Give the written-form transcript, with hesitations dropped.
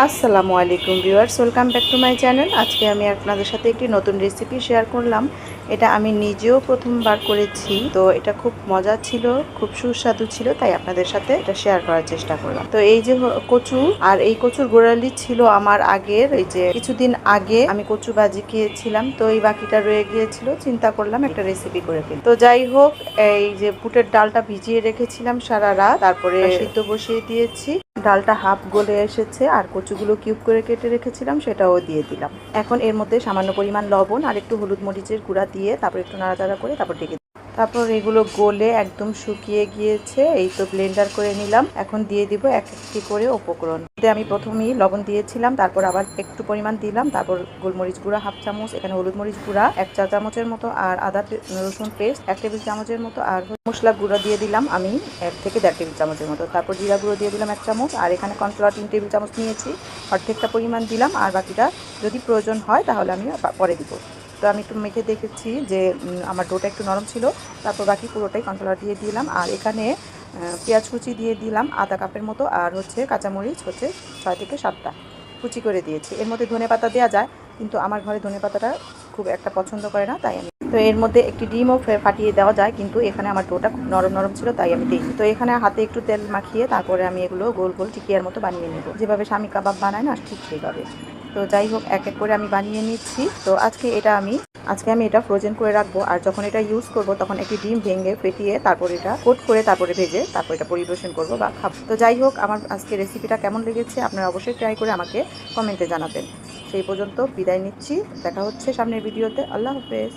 আসসালামু আলাইকুম viewers, welcome back to my channel. আজকে আমি আপনাদের সাথে একটি নতুন রেসিপি শেয়ার করলাম। এটা আমি নিজেও প্রথমবার করেছি, তো এটা খুব মজা ছিল, খুব সুস্বাদু ছিল, তাই আপনাদের সাথে এটা শেয়ার করার চেষ্টা করলাম। তো এই যে কচু, আর এই কচুর গোড়ালি ছিল আমার আগের, এই যে কিছুদিন আগে আমি কচু ভাজি খেয়েছিলাম, তো এই বাকিটা রয়ে গিয়েছিল, চিন্তা করলাম একটা রেসিপি করে ফেলি। তো যাই হোক, এই যে বুটের ডালটা ভিজিয়ে রেখেছিলাম সারা রাত, তারপরে সিদ্ধ বসিয়ে দিয়েছি। ডালটা হাফ গলে এসেছে, আর কচুগুলো কিউব করে কেটে রেখেছিলাম সেটাও দিয়ে দিলাম। এখন এর মধ্যে সামান্য পরিমাণ লবণ আর একটু হলুদ মরিচের গুঁড়া দিয়ে তারপর একটু নাড়াচাড়া করে তারপর ঢেকে। তারপর এগুলো গলে একদম শুকিয়ে গিয়েছে, এই তো ব্লেন্ডার করে নিলাম। এখন দিয়ে দিব এক একটি করে উপকরণ। আমি প্রথমেই লবণ দিয়েছিলাম, তারপর আবার একটু পরিমাণ দিলাম, তারপর গোলমরিচ গুঁড়া হাফ চামচ, এখানে হলুদ মরিচ গুঁড়া 1 চা চামচের মতো, আর আদা রসুন পেস্ট 1 টেবিল চামচের মতো, আর মশলা গুঁড়া দিয়ে দিলাম আমি 1 থেকে 1.5 টেবিল চামচের মতো। তারপর জিরা গুঁড়ো দিয়ে দিলাম 1 চামচ, আর এখানে কর্নফ্লাওয়ার 3 টেবিল চামচ নিয়েছি, অর্ধেকটা পরিমাণ দিলাম, আর বাকিটা যদি প্রয়োজন হয় তাহলে আমি পরে দিব। তো আমি একটু মেখে দেখেছি যে আমার ডোটা একটু নরম ছিল, তারপর বাকি পুরোটাই কর্নফ্লাওয়ার দিয়ে দিলাম। আর এখানে পেঁয়াজ কুচি দিয়ে দিলাম আধা কাপের মতো, আর কাঁচামরিচ 6 থেকে 7টা কুচি করে দিয়েছি। এর মধ্যে ধনেপাতা দেওয়া যায়, কিন্তু আমার ঘরে ধনেপাতাটা খুব একটা পছন্দ করে না, তাই আমি তো এর মধ্যে একটি ডিমও ফাটিয়ে দেওয়া যায়, কিন্তু এখানে আমার ডোটা খুব নরম নরম ছিল, তাই আমি দিইনি। তো এখানে হাতে একটু তেল মাখিয়ে তারপরে আমি এগুলো গোল গোল টিকিয়ার মতো বানিয়ে নেব, যেভাবে স্বামী কাবাব বানায় না, ঠিক সেইভাবে। তো যাই হোক, এক এক করে আমি বানিয়ে নিচ্ছি। তো আজকে আমি এটা ফ্রোজেন করে রাখবো, আর যখন এটা ইউজ করব তখন একটি ডিম ভেঙে ফেটিয়ে তারপর এটা কোট করে তারপরে ভেজে তারপর এটা পরিবেশন করব বা খাবো। তো যাই হোক, আমার আজকে রেসিপিটা কেমন লেগেছে আপনারা অবশ্যই ট্রাই করে আমাকে কমেন্টে জানাবেন। সেই পর্যন্ত বিদায় নিচ্ছি, দেখা হচ্ছে সামনের ভিডিওতে। আল্লাহ হাফেজ।